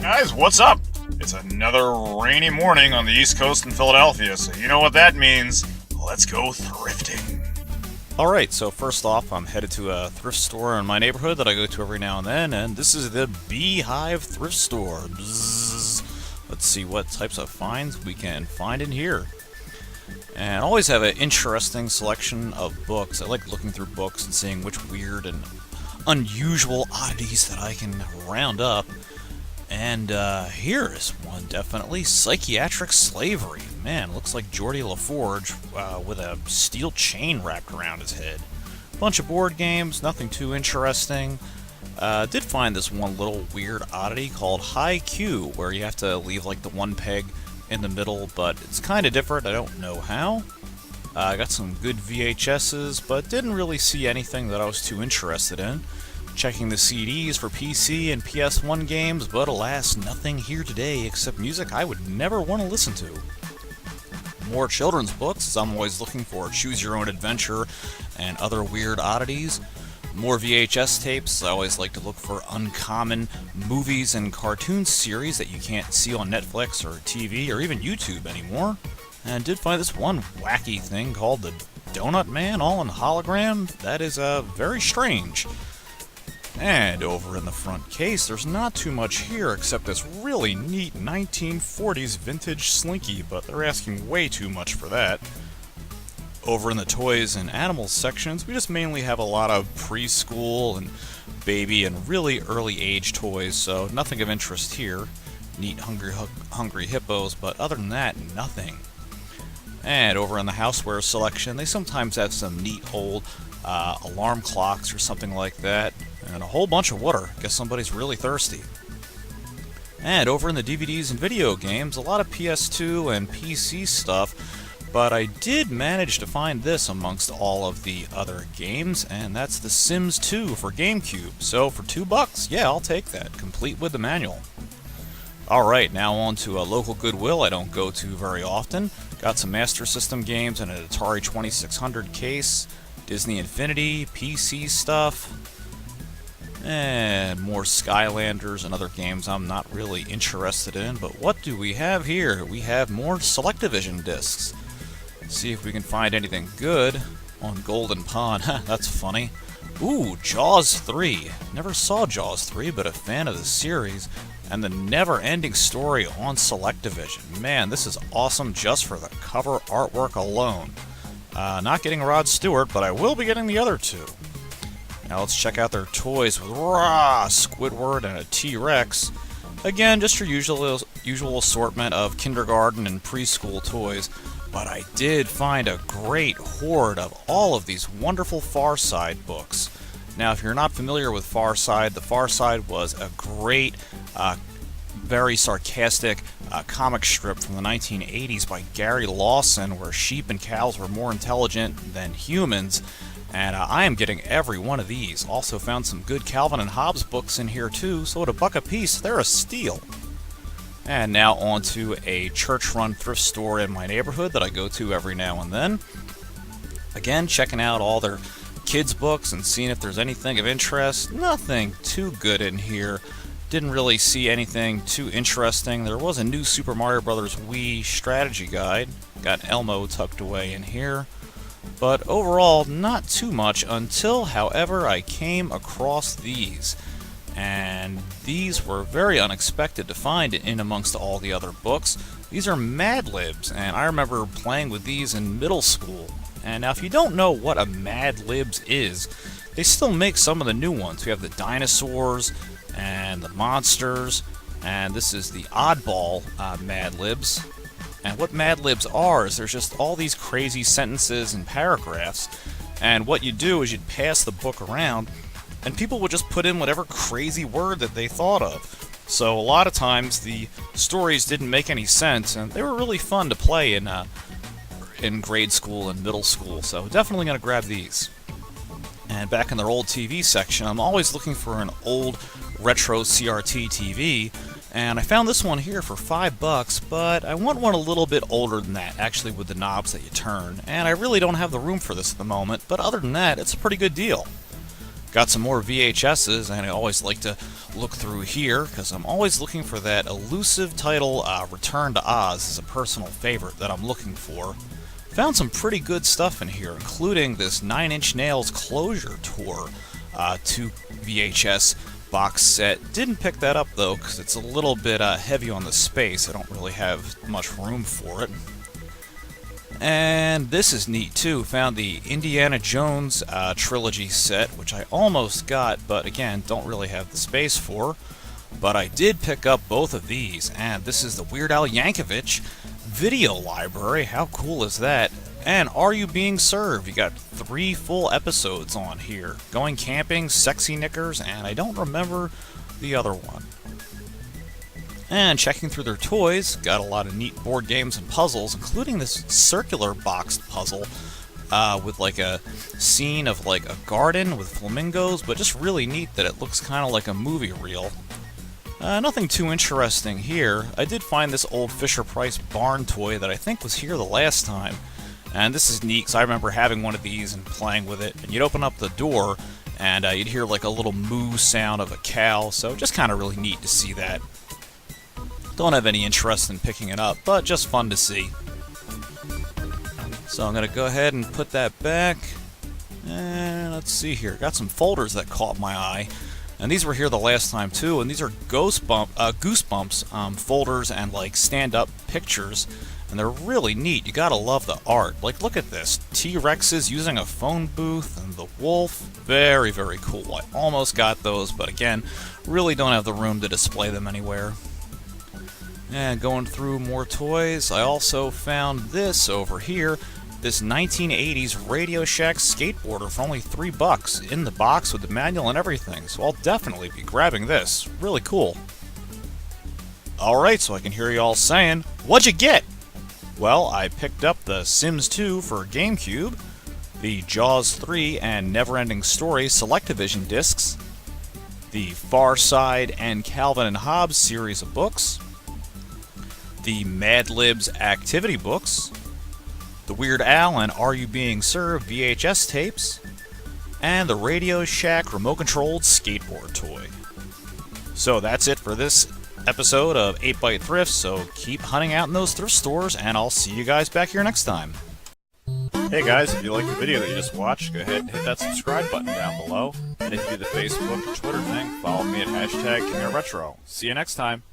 Guys, what's up? It's another rainy morning on the East Coast in Philadelphia, so you know what that means. Let's go thrifting. Alright, so first off, I'm headed to a thrift store in my neighborhood that I go to every now and then, and this is the Beehive Thrift Store. Bzzz. Let's see what types of finds we can find in here. And I always have an interesting selection of books. I like looking through books and seeing which weird and unusual oddities that I can round up. And here is one, definitely. Psychiatric Slavery. Man, looks like Geordie LaForge with a steel chain wrapped around his head. Bunch of board games, nothing too interesting. Did find this one little weird oddity called High Q, where you have to leave like the one peg in the middle, but it's kind of different. I don't know how. I got some good VHSs, but didn't really see anything that I was too interested in. Checking the CDs for PC and PS1 games, but alas, nothing here today except music I would never want to listen to. More children's books, as I'm always looking for Choose Your Own Adventure and other weird oddities. More VHS tapes. I always like to look for uncommon movies and cartoon series that you can't see on Netflix or TV or even YouTube anymore. And did find this one wacky thing called the Donut Man, all in hologram. That is very strange. And over in the front case, there's not too much here except this really neat 1940s vintage Slinky, but they're asking way too much for that. Over in the toys and animals sections, we just mainly have a lot of preschool and baby and really early age toys, so nothing of interest here. Neat hungry hippos, but other than that, nothing. And over in the houseware selection, they sometimes have some neat old alarm clocks or something like that, and a whole bunch of water. Guess somebody's really thirsty. And over in the DVDs and video games, a lot of PS2 and PC stuff, but I did manage to find this amongst all of the other games, and that's The Sims 2 for GameCube. So for $2, yeah, I'll take that, complete with the manual. Alright, now on to a local Goodwill I don't go to very often. Got some Master System games and an Atari 2600 case, Disney Infinity, PC stuff, and more Skylanders and other games I'm not really interested in. But what do we have here? We have more Selectavision discs. See if we can find anything good on Golden Pond. That's funny. Ooh, Jaws 3. Never saw Jaws 3, but a fan of the series. And the never-ending story on Selectavision. Man, this is awesome just for the cover artwork alone. Not getting Rod Stewart, but I will be getting the other two. Now let's check out their toys with Squidward and a T-Rex. Again, just your usual assortment of kindergarten and preschool toys. But I did find a great hoard of all of these wonderful Far Side books. Now, if you're not familiar with Far Side, the Far Side was a great, very sarcastic comic strip from the 1980s by Gary Lawson, where sheep and cows were more intelligent than humans. And I am getting every one of these. Also found some good Calvin and Hobbes books in here too, so at $1 a piece, they're a steal. And now on to a church-run thrift store in my neighborhood that I go to every now and then. Again, checking out all their kids' books and seeing if there's anything of interest. Nothing too good in here. Didn't really see anything too interesting. There was a new Super Mario Bros. Wii strategy guide. Got Elmo tucked away in here. But overall, not too much until, however, I came across these. And these were very unexpected to find in amongst all the other books. These are Mad Libs, and I remember playing with these in middle school. And now, if you don't know what a Mad Libs is, they still make some of the new ones. We have the dinosaurs and the monsters, and this is the oddball Mad Libs. And what Mad Libs are is there's just all these crazy sentences and paragraphs, and what you do is you'd pass the book around, and people would just put in whatever crazy word that they thought of. So a lot of times the stories didn't make any sense, and they were really fun to play in grade school and middle school, so definitely going to grab these. And back in their old TV section, I'm always looking for an old retro CRT TV, and I found this one here for $5, but I want one a little bit older than that, actually with the knobs that you turn, and I really don't have the room for this at the moment, but other than that, it's a pretty good deal. Got some more VHSs, and I always like to look through here because I'm always looking for that elusive title, Return to Oz is a personal favorite that I'm looking for. Found some pretty good stuff in here, including this 9 Inch Nails Closure Tour 2 VHS box set. Didn't pick that up though because it's a little bit heavy on the space. I don't really have much room for it. And this is neat too. Found the Indiana Jones trilogy set, which I almost got, but again, don't really have the space for. But I did pick up both of these, and this is the Weird Al Yankovic video library. How cool is that? And Are You Being Served? You got 3 full episodes on here. Going Camping, Sexy Knickers, and I don't remember the other one. And checking through their toys, got a lot of neat board games and puzzles, including this circular boxed puzzle with like a scene of like a garden with flamingos, but just really neat that it looks kind of like a movie reel. Nothing too interesting here. I did find this old Fisher-Price barn toy that I think was here the last time. And this is neat because I remember having one of these and playing with it. And you'd open up the door and you'd hear like a little moo sound of a cow, so just kind of really neat to see that. Don't have any interest in picking it up, but just fun to see. So I'm going to go ahead and put that back. And let's see here. Got some folders that caught my eye. And these were here the last time too, and these are Goosebumps folders and like stand-up pictures. And they're really neat. You gotta love the art. Like, look at this. T-Rexes using a phone booth and the wolf. Very, very cool. I almost got those, but again, really don't have the room to display them anywhere. And going through more toys, I also found this over here. This 1980s Radio Shack skateboarder for only $3 in the box with the manual and everything. So I'll definitely be grabbing this. Really cool. Alright, so I can hear you all saying, what'd you get? Well, I picked up the Sims 2 for GameCube, the Jaws 3 and Neverending Story Selectavision discs, the Far Side and Calvin and Hobbes series of books, the Mad Libs activity books, the Weird Al and Are You Being Served VHS tapes, and the Radio Shack remote-controlled skateboard toy. So that's it for this episode of 8-Byte Thrift, so keep hunting out in those thrift stores, and I'll see you guys back here next time. Hey guys, if you liked the video that you just watched, go ahead and hit that subscribe button down below. And if you do the Facebook or Twitter thing, follow me at #KingaRetro. See you next time.